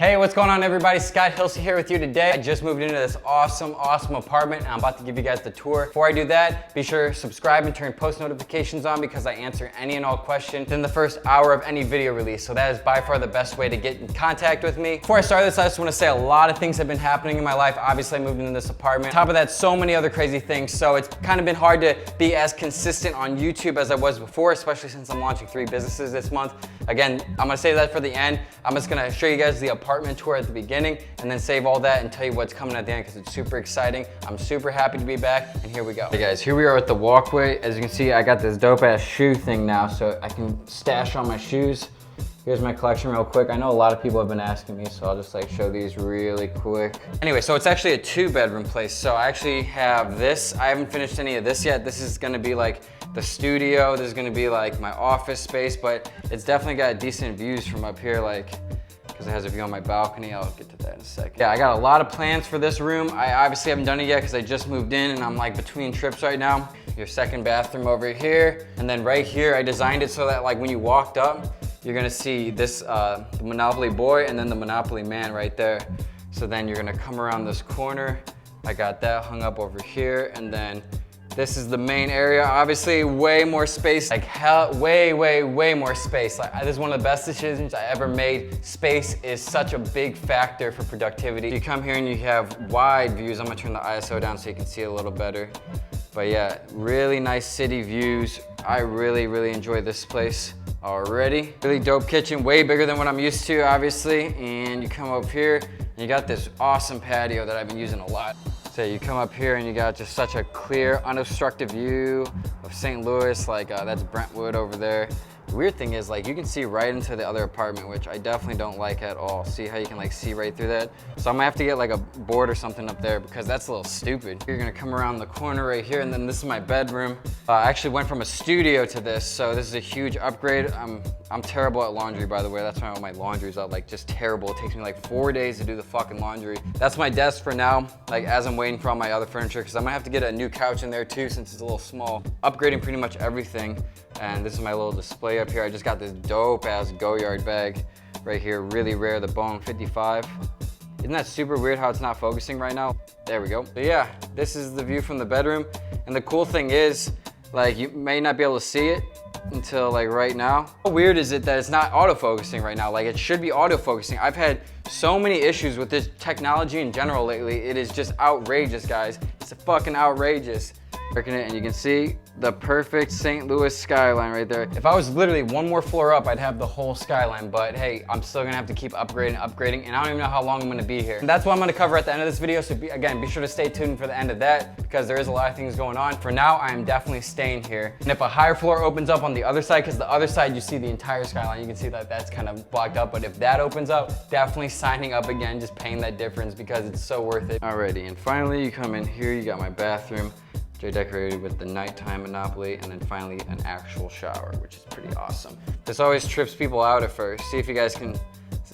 Hey, what's going on everybody? Scott Hilse here with you today. I just moved into this awesome apartment and I'm about to give you guys the tour. Before I do that, be sure to subscribe and turn post notifications on because I answer any and all questions within the first hour of any video release. So that is by far the best way to get in contact with me. Before I start this, I just want to say a lot of things have been happening in my life. Obviously, I moved into this apartment. On top of that, so many other crazy things. So it's kind of been hard to be as consistent on YouTube as I was before, especially since I'm launching 3 businesses this month. Again, I'm gonna save that for the end. I'm just gonna show you guys the apartment tour at the beginning and then save all that and tell you what's coming at the end because it's super exciting. I'm super happy to be back and here we go. Hey guys, here we are at the walkway. As you can see, I got this dope ass shoe thing now so I can stash all my shoes. Here's my collection real quick. I know a lot of people have been asking me, so I'll just like show these really quick. Anyway, so it's actually a 2-bedroom place. So I actually have this. I haven't finished any of this yet. This is gonna be like the studio. This is gonna be like my office space, but it's definitely got decent views from up here, like, because it has a view on my balcony. I'll get to that in a second. Yeah, I got a lot of plans for this room. I obviously haven't done it yet because I just moved in and I'm like between trips right now. Your second bathroom over here. And then right here, I designed it so that like when you walked up, you're gonna see this, the Monopoly boy and then the Monopoly man right there. So then you're gonna come around this corner. I got that hung up over here. And then this is the main area. Obviously way more space, like hell, way more space. Like this is one of the best decisions I ever made. Space is such a big factor for productivity. You come here and you have wide views. I'm gonna turn the ISO down so you can see a little better. But yeah, really nice city views. I really enjoy this place already. Really dope kitchen, way bigger than what I'm used to, obviously. And you come up here and you got this awesome patio that I've been using a lot. So you come up here and you got just such a clear, unobstructed view of St. Louis. Like that's Brentwood over there. The weird thing is like you can see right into the other apartment, which I definitely don't like at all. See how you can like see right through that? So I'm gonna have to get like a board or something up there because that's a little stupid. You're gonna come around the corner right here and then this is my bedroom. I actually went from a studio to this, so this is a huge upgrade. I'm terrible at laundry, by the way. That's why all my laundry's out like just terrible. It takes me like 4 days to do the fucking laundry. That's my desk for now, like as I'm waiting for all my other furniture because I'm gonna have to get a new couch in there too since it's a little small. Upgrading pretty much everything. And this is my little display up here. I just got this dope ass Go-Yard bag right here, really rare, the Bone 55. Isn't that super weird how it's not focusing right now? There we go. So yeah, this is the view from the bedroom. And the cool thing is, like you may not be able to see it until like right now. How weird is it that it's not autofocusing right now? Like it should be autofocusing. I've had so many issues with this technology in general lately. It is just outrageous, guys. It's fucking outrageous. Working it and you can see the perfect St. Louis skyline right there. If I was literally one more floor up, I'd have the whole skyline, but hey, I'm still gonna have to keep upgrading, and I don't even know how long I'm gonna be here. And that's what I'm gonna cover at the end of this video, so again, be sure to stay tuned for the end of that, because there is a lot of things going on. For now, I am definitely staying here. And if a higher floor opens up on the other side, because the other side, you see the entire skyline, you can see that that's kind of blocked up, but if that opens up, definitely signing up again, just paying that difference, because it's so worth it. Alrighty, and finally, you come in here, you got my bathroom. I decorated with the nighttime Monopoly, and then finally an actual shower, which is pretty awesome. This always trips people out at first. See if you guys can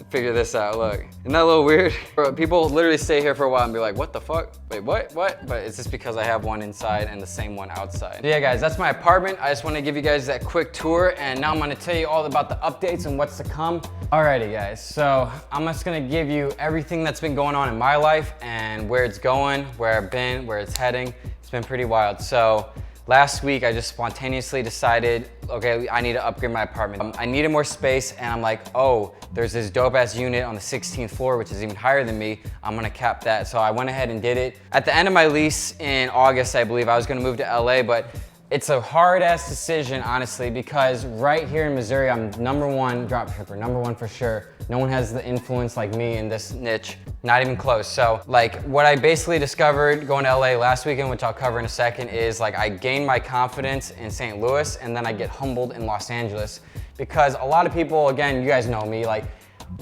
figure this out. Look, isn't that a little weird? People literally stay here for a while and be like, what the fuck? Wait, what? But it's just because I have one inside and the same one outside. So yeah, guys, that's my apartment. I just want to give you guys that quick tour, and now I'm going to tell you all about the updates and what's to come. Alrighty, guys, so I'm just going to give you everything that's been going on in my life and where it's going, where I've been, where it's heading. It's been pretty wild. So last week, I just spontaneously decided, okay, I need to upgrade my apartment. I needed more space, and I'm like, oh, there's this dope ass unit on the 16th floor, which is even higher than me. I'm gonna cap that. So I went ahead and did it. At the end of my lease in August, I believe, I was gonna move to LA, but it's a hard ass decision, honestly, because right here in Missouri, I'm #1 dropshipper, #1 for sure. No one has the influence like me in this niche, not even close. So like what I basically discovered going to LA last weekend, which I'll cover in a second, is like I gained my confidence in St. Louis and then I get humbled in Los Angeles, because a lot of people, again, you guys know me, like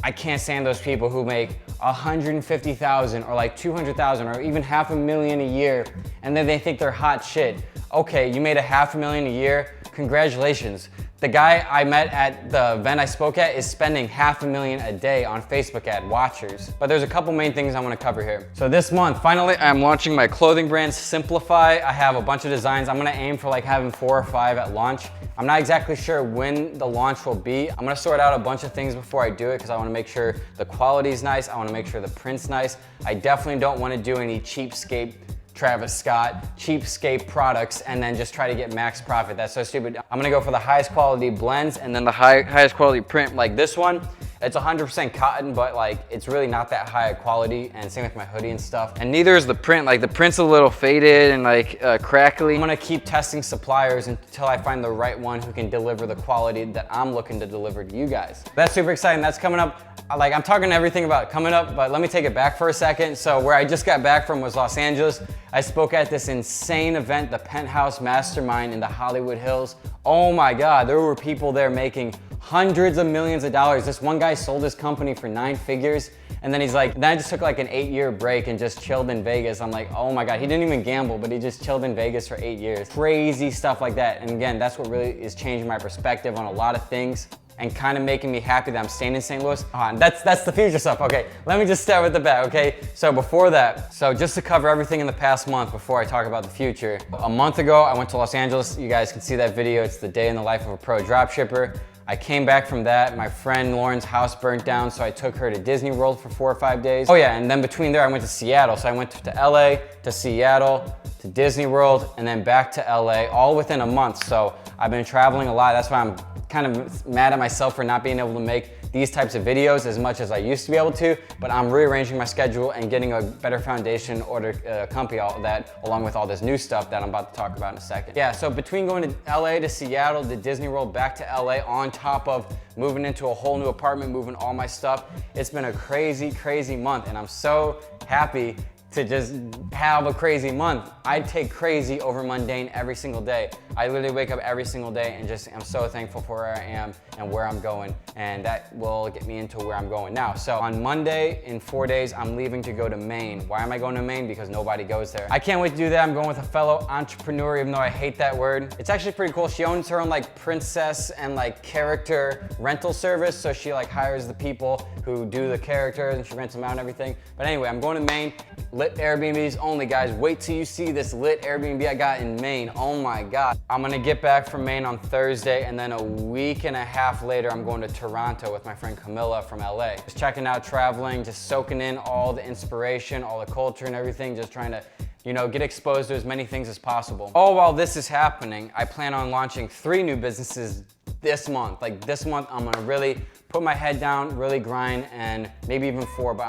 I can't stand those people who make 150,000 or like 200,000 or even $500,000 a year, and then they think they're hot shit. Okay, you made $500,000 a year, congratulations. The guy I met at the event I spoke at is spending $500,000 a day on Facebook ad watchers. But there's a couple main things I want to cover here. So this month, finally, I'm launching my clothing brand, Simplify. I have a bunch of designs. I'm gonna aim for like having 4 or 5 at launch. I'm not exactly sure when the launch will be. I'm gonna sort out a bunch of things before I do it because I wanna make sure the quality's nice. I wanna make sure the print's nice. I definitely don't wanna do any cheapskate Travis Scott, cheapskate products, and then just try to get max profit. That's so stupid. I'm gonna go for the highest quality blends and then the highest quality print. Like this one, it's 100% cotton, but like it's really not that high quality, and same with my hoodie and stuff. And neither is the print. Like the print's a little faded and like crackly. I'm gonna keep testing suppliers until I find the right one who can deliver the quality that I'm looking to deliver to you guys. That's super exciting. That's coming up. Like I'm talking everything about coming up, but let me take it back for a second. So where I just got back from was Los Angeles. I spoke at this insane event, the Penthouse Mastermind in the Hollywood Hills. Oh my God, there were people there making hundreds of millions of dollars. This one guy sold his company for 9 figures. And then he's like, then I just took like an 8-year break and just chilled in Vegas. I'm like, oh my God, he didn't even gamble, but he just chilled in Vegas for 8 years. Crazy stuff like that. And again, that's what really is changing my perspective on a lot of things and kind of making me happy that I'm staying in St. Louis. That's the future stuff. Okay, let me just start with the back, okay? So before that, so just to cover everything in the past month before I talk about the future. A month ago, I went to Los Angeles. You guys can see that video. It's the day in the life of a pro dropshipper. I came back from that. My friend Lauren's house burnt down, so I took her to Disney World for 4 or 5 days. Oh yeah, and then between there, I went to Seattle. So I went to LA, to Seattle, to Disney World, and then back to LA, all within a month. So I've been traveling a lot. That's why I'm kind of mad at myself for not being able to make these types of videos as much as I used to be able to, but I'm rearranging my schedule and getting a better foundation to accompany all of that, along with all this new stuff that I'm about to talk about in a second. Yeah, so between going to LA to Seattle to Disney World back to LA on top of moving into a whole new apartment, moving all my stuff, it's been a crazy, crazy month, and I'm so happy to just have a crazy month. I take crazy over mundane every single day. I literally wake up every single day and just am so thankful for where I am and where I'm going, and that will get me into where I'm going now. So on Monday, in 4 days, I'm leaving to go to Maine. Why am I going to Maine? Because nobody goes there. I can't wait to do that. I'm going with a fellow entrepreneur, even though I hate that word. It's actually pretty cool. She owns her own like princess and like character rental service. So she like hires the people who do the characters and she rents them out and everything. But anyway, I'm going to Maine. Lit Airbnbs only, guys. Wait till you see this lit Airbnb I got in Maine. Oh my God. I'm gonna get back from Maine on Thursday, and then a week and a half later, I'm going to Toronto with my friend Camilla from LA. Just checking out traveling, just soaking in all the inspiration, all the culture and everything, just trying to, you know, get exposed to as many things as possible. All while this is happening, I plan on launching 3 new businesses this month. Like this month, I'm gonna really put my head down, really grind, and maybe even 4, but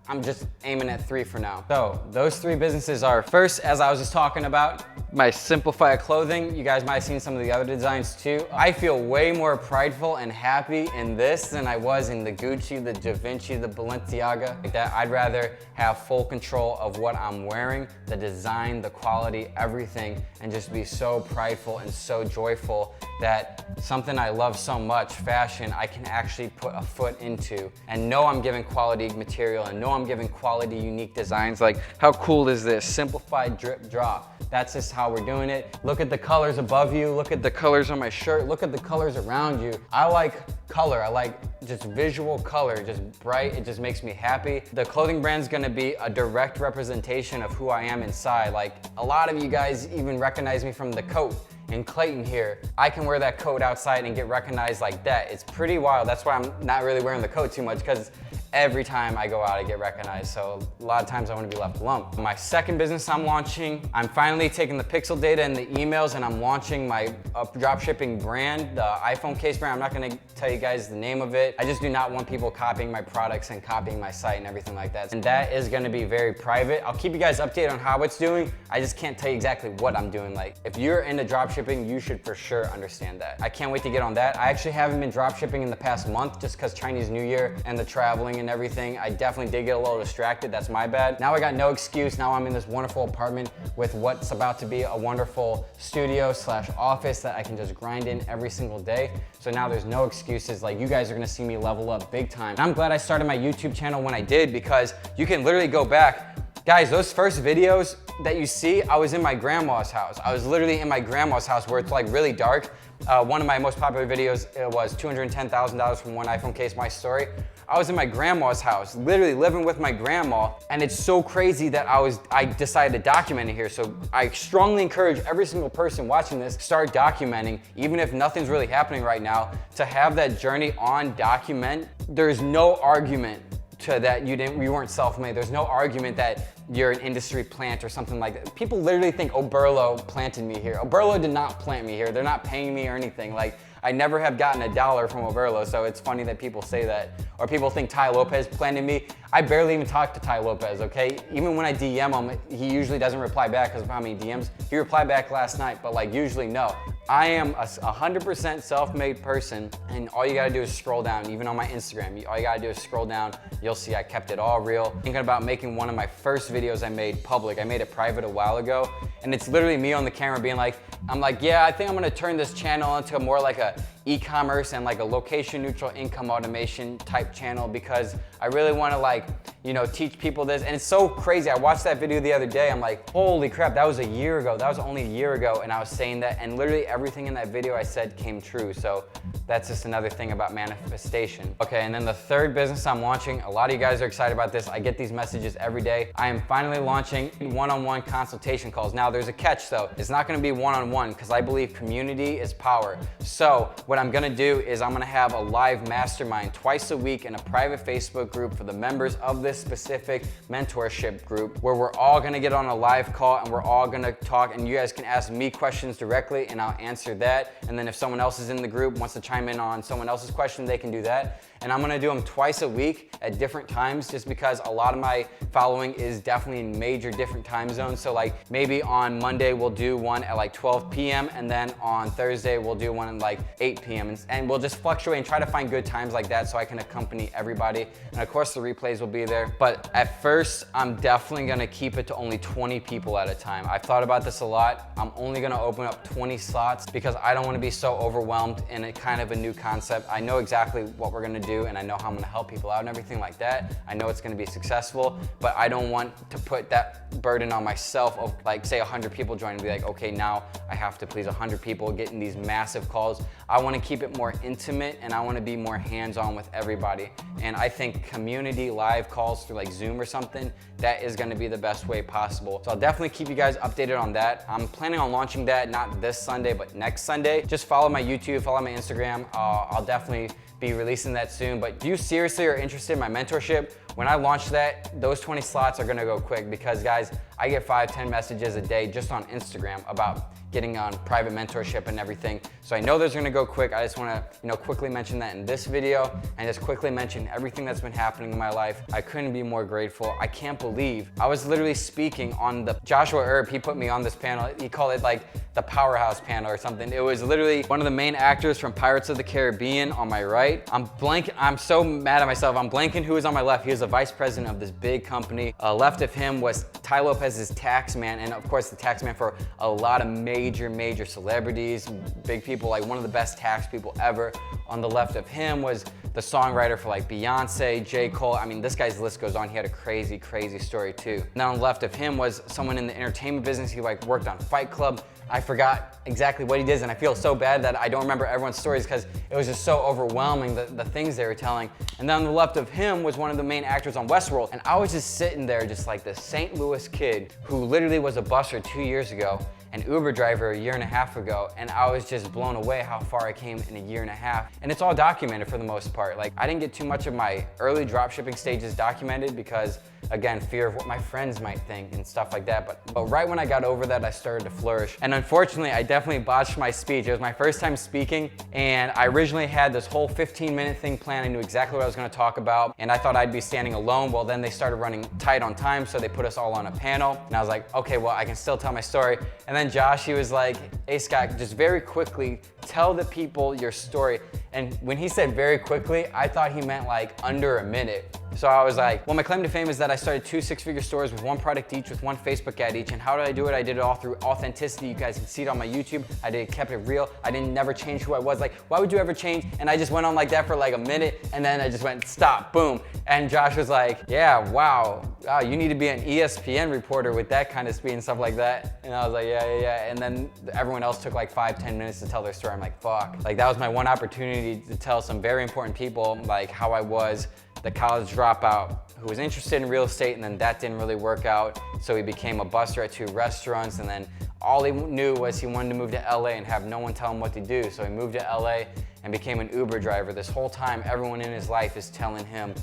I'm just aiming at 3 for now. So those 3 businesses are, first, as I was just talking about, my Simplify clothing. You guys might have seen some of the other designs too. I feel way more prideful and happy in this than I was in the Gucci, the Da Vinci, the Balenciaga. Like that, I'd rather have full control of what I'm wearing, the design, the quality, everything, and just be so prideful and so joyful that something I love so much, fashion, I can actually put a foot into and know I'm giving quality material and know I'm giving quality, unique designs. Like, how cool is this? Simplified drip drop. That's just how we're doing it. Look at the colors above you. Look at the colors on my shirt. Look at the colors around you. I like color. I like just visual color, just bright. It just makes me happy. The clothing brand's gonna be a direct representation of who I am inside. Like, a lot of you guys even recognize me from the coat in Clayton here. I can wear that coat outside and get recognized like that. It's pretty wild. That's why I'm not really wearing the coat too much, because every time I go out, I get recognized. So a lot of times I want to be left alone. My second business I'm launching, I'm finally taking the pixel data and the emails, and I'm launching my dropshipping brand, the iPhone case brand. I'm not gonna tell you guys the name of it. I just do not want people copying my products and copying my site and everything like that. And that is gonna be very private. I'll keep you guys updated on how it's doing. I just can't tell you exactly what I'm doing. Like, if you're into dropshipping, you should for sure understand that. I can't wait to get on that. I actually haven't been dropshipping in the past month just because Chinese New Year and the traveling and everything. I definitely did get a little distracted. That's my bad. Now I got no excuse. Now I'm in this wonderful apartment with what's about to be a wonderful studio / office that I can just grind in every single day. So now there's no excuses. Like, you guys are gonna see me level up big time. And I'm glad I started my YouTube channel when I did, because you can literally go back. Guys, those first videos that you see, I was in my grandma's house. I was literally in my grandma's house where it's like really dark, One of my most popular videos was $210,000 from one iPhone case, my story. I was in my grandma's house, literally living with my grandma, and it's so crazy that I decided to document it here. So I strongly encourage every single person watching this, start documenting, even if nothing's really happening right now, to have that journey on document. There's no argument to that you weren't self-made. There's no argument that you're an industry plant or something like that. People literally think Oberlo planted me here. Oberlo did not plant me here. They're not paying me or anything. Like, I never have gotten $1 from Oberlo, so it's funny that people say that. Or people think Ty Lopez planted me. I barely even talk to Ty Lopez, okay? Even when I DM him, he usually doesn't reply back because of how many DMs. He replied back last night, but like usually no. I am a 100% self-made person, and all you gotta do is scroll down. Even on my Instagram, all you gotta do is scroll down. You'll see I kept it all real. Thinking about making one of my first videos I made public. I made it private a while ago, and it's literally me on the camera being like, I'm like, yeah, I think I'm gonna turn this channel into more like a e-commerce and like a location neutral income automation type channel, because I really wanna like, you know, teach people this. And it's so crazy. I watched that video the other day. I'm like, holy crap, that was a year ago. That was only a year ago. And I was saying that, and literally everything in that video I said came true. So that's just another thing about manifestation. Okay, and then the third business I'm launching, a lot of you guys are excited about this. I get these messages every day. I am finally launching one-on-one consultation calls. Now there's a catch though. It's not gonna be one-on-one because I believe community is power. So what I'm gonna do is I'm gonna have a live mastermind twice a week in a private Facebook group for the members of this specific mentorship group, where we're all gonna get on a live call and we're all gonna talk, and you guys can ask me questions directly and I'll answer that. And then if someone else is in the group wants to chime in on someone else's question, they can do that. And I'm gonna do them twice a week at different times, just because a lot of my following is definitely in major different time zones. So like maybe on Monday we'll do one at like 12 p.m. and then on Thursday we'll do one at like 8 p.m. And we'll just fluctuate and try to find good times like that so I can accompany everybody. And of course the replays will be there. But at first, I'm definitely gonna keep it to only 20 people at a time. I've thought about this a lot. I'm only gonna open up 20 slots because I don't wanna be so overwhelmed in a kind of a new concept. I know exactly what we're gonna do and I know how I'm gonna help people out and everything like that. I know it's gonna be successful, but I don't want to put that burden on myself of like, say 100 people join and be like, okay, now I have to please 100 people getting these massive calls. I wanna keep it more intimate and I wanna be more hands-on with everybody. And I think community live calls through like Zoom or something, that is gonna be the best way possible. So I'll definitely keep you guys updated on that. I'm planning on launching that not this Sunday, but next Sunday. Just follow my YouTube, follow my Instagram. I'll definitely be releasing that soon. But if you seriously are interested in my mentorship, when I launch that, those 20 slots are gonna go quick because guys, I get 5-10 messages a day just on Instagram about getting on private mentorship and everything. So I know those are gonna go quick. I just wanna, quickly mention that in this video and just quickly mention everything that's been happening in my life. I couldn't be more grateful. I can't believe I was literally speaking on the Joshua Erb. He put me on this panel. He called it like the Powerhouse panel or something. It was literally one of the main actors from Pirates of the Caribbean on my right. I'm so mad at myself. I'm blanking who was on my left. He was the vice president of this big company. Left of him was Ty Lopez's tax man, and of course the tax man for a lot of major celebrities, big people, like one of the best tax people ever. On the left of him was the songwriter for like Beyonce, J. Cole. I mean, this guy's list goes on. He had a crazy story too. Now on the left of him was someone in the entertainment business. He like worked on Fight Club. I forgot exactly what he did, and I feel so bad that I don't remember everyone's stories because it was just so overwhelming, the things they were telling. And then on the left of him was one of the main actors on Westworld, and I was just sitting there just like this St. Louis kid who literally was a busser 2 years ago, an Uber driver a year and a half ago, and I was just blown away how far I came in a year and a half. And it's all documented for the most part. Like, I didn't get too much of my early dropshipping stages documented because, again, fear of what my friends might think and stuff like that. But right when I got over that, I started to flourish. And unfortunately, I definitely botched my speech. It was my first time speaking, and I originally had this whole 15-minute thing planned. I knew exactly what I was gonna talk about, and I thought I'd be standing alone. Well, then they started running tight on time, so they put us all on a panel. And I was like, okay, well, I can still tell my story. And then Josh, he was like, hey, Scott, just very quickly, tell the people your story. And when he said very quickly, I thought he meant like under a minute. So I was like, well, my claim to fame is that I started 2 six-figure stores with 1 product each, with 1 Facebook ad each. And how did I do it? I did it all through authenticity. You guys can see it on my YouTube. Kept it real. I didn't never change who I was. Like, why would you ever change? And I just went on like that for like a minute, and then I just went, stop, boom. And Josh was like, yeah, wow, you need to be an ESPN reporter with that kind of speed and stuff like that. And I was like, yeah. And then everyone else took like 5-10 minutes to tell their story. I'm like, fuck. Like, that was my one opportunity to tell some very important people like how I was the college dropout who was interested in real estate, and then that didn't really work out. So he became a busser at 2 restaurants, and then all he knew was he wanted to move to LA and have no one tell him what to do. So he moved to LA and became an Uber driver. This whole time, everyone in his life is telling him,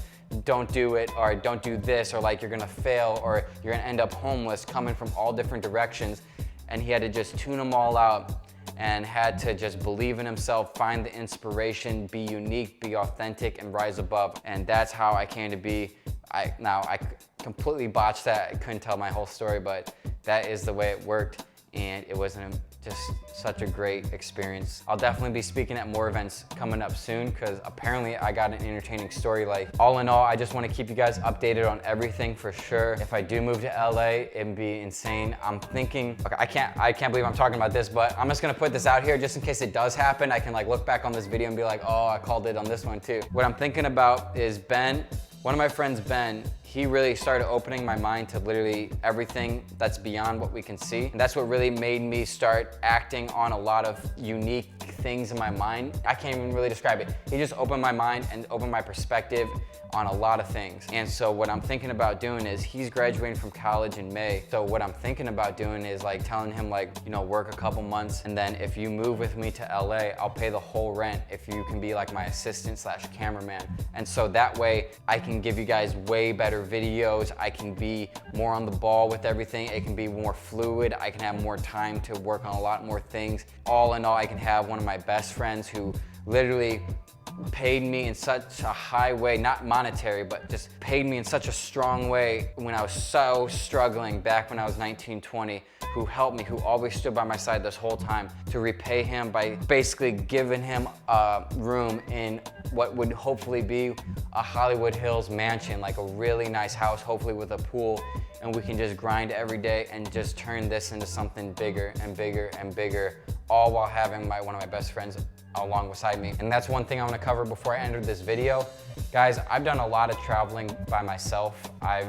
don't do it, or don't do this, or like you're gonna fail, or you're gonna end up homeless, coming from all different directions. And he had to just tune them all out and had to just believe in himself, find the inspiration, be unique, be authentic, and rise above. And that's how I came to be. I completely botched that. I couldn't tell my whole story, but that is the way it worked. And it was just such a great experience. I'll definitely be speaking at more events coming up soon, because apparently I got an entertaining story. Like, all in all, I just want to keep you guys updated on everything for sure. If I do move to LA, it'd be insane. I'm thinking, okay, I can't believe I'm talking about this, but I'm just gonna put this out here just in case it does happen. I can like look back on this video and be like, oh, I called it on this one too. What I'm thinking about is Ben. One of my friends, Ben, he really started opening my mind to literally everything that's beyond what we can see. And that's what really made me start acting on a lot of unique things in my mind. I can't even really describe it. He just opened my mind and opened my perspective on a lot of things. And so what I'm thinking about doing is, he's graduating from college in May. So what I'm thinking about doing is like telling him like, you know, work a couple months, and then if you move with me to LA, I'll pay the whole rent if you can be like my assistant / cameraman. And so that way I can give you guys way better videos. I can be more on the ball with everything. It can be more fluid. I can have more time to work on a lot more things. All in all, I can have one of my best friends who literally paid me in such a high way, not monetary, but just paid me in such a strong way when I was so struggling back when I was 19, 20, who helped me, who always stood by my side this whole time, to repay him by basically giving him a room in what would hopefully be a Hollywood Hills mansion, like a really nice house, hopefully with a pool, and we can just grind every day and just turn this into something bigger and bigger and bigger, all while having one of my best friends along beside me. And that's one thing I want to cover before I enter this video. Guys, I've done a lot of traveling by myself. I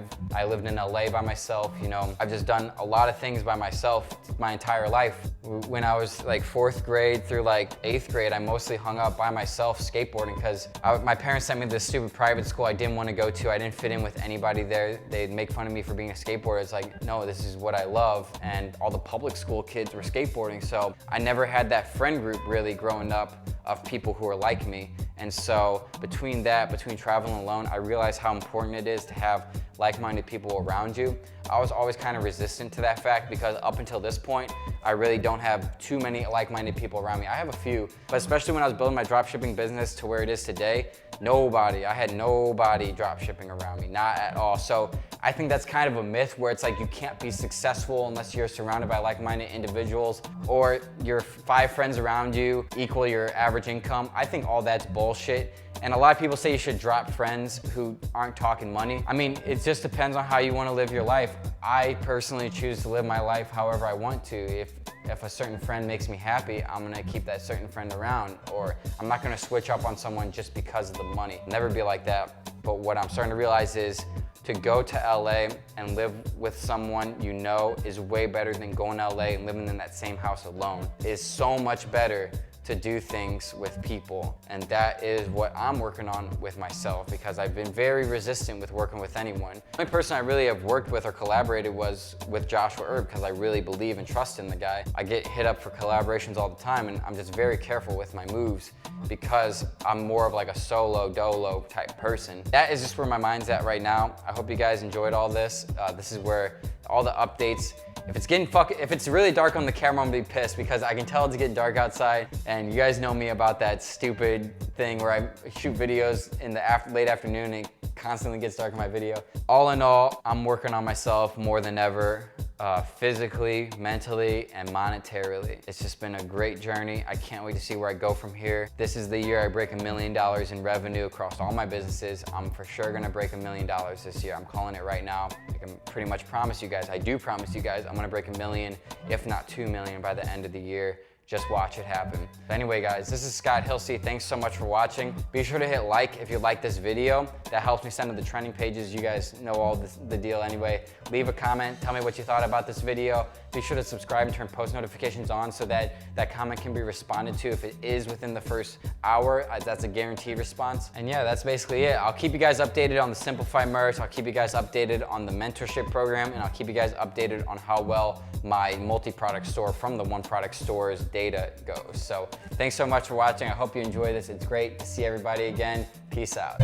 lived in LA by myself, you know. I've just done a lot of things by myself my entire life. When I was like 4th grade through like 8th grade, I mostly hung out by myself skateboarding, because my parents sent me to this stupid private school I didn't want to go to. I didn't fit in with anybody there. They'd make fun of me for being a skateboarder. It's like, no, this is what I love. And all the public school kids were skateboarding. So I never had that friend group really growing up of people who are like me. And so between traveling alone, I realized how important it is to have like-minded people around you. I was always kind of resistant to that fact, because up until this point, I really don't have too many like-minded people around me. I have a few, but especially when I was building my dropshipping business to where it is today, I had nobody dropshipping around me, not at all. So I think that's kind of a myth, where it's like you can't be successful unless you're surrounded by like-minded individuals, or your 5 friends around you equal your average income. I think all that's bullshit. And a lot of people say you should drop friends who aren't talking money. I mean, it just depends on how you want to live your life. I personally choose to live my life however I want to. If a certain friend makes me happy, I'm gonna keep that certain friend around, or I'm not gonna switch up on someone just because of the money. Never be like that. But what I'm starting to realize is, to go to LA and live with someone you know is way better than going to LA and living in that same house alone. It is so much better to do things with people. And that is what I'm working on with myself, because I've been very resistant with working with anyone. The only person I really have worked with or collaborated was with Joshua Erb, because I really believe and trust in the guy. I get hit up for collaborations all the time, and I'm just very careful with my moves, because I'm more of like a solo dolo type person. That is just where my mind's at right now. I hope you guys enjoyed all this. This is where all the updates. If it's really dark on the camera, I'm gonna be pissed, because I can tell it's getting dark outside, and you guys know me about that stupid thing where I shoot videos in the late afternoon and it constantly gets dark in my video. All in all, I'm working on myself more than ever. physically, mentally, and monetarily. It's just been a great journey. I can't wait to see where I go from here. This is the year I break $1 million in revenue across all my businesses. I'm for sure gonna break $1 million this year. I'm calling it right now. I can pretty much promise you guys, I do promise you guys, I'm gonna break $1 million, if not $2 million by the end of the year. Just watch it happen. But anyway, guys, this is Scott Hilse. Thanks so much for watching. Be sure to hit like if you like this video. That helps me send to the trending pages. You guys know all the deal anyway. Leave a comment. Tell me what you thought about this video. Be sure to subscribe and turn post notifications on so that that comment can be responded to. If it is within the first hour, that's a guaranteed response. And yeah, that's basically it. I'll keep you guys updated on the Simplify merch. I'll keep you guys updated on the mentorship program, and I'll keep you guys updated on how well my multi-product store from the one product store's data goes. So thanks so much for watching. I hope you enjoy this. It's great to see everybody again. Peace out.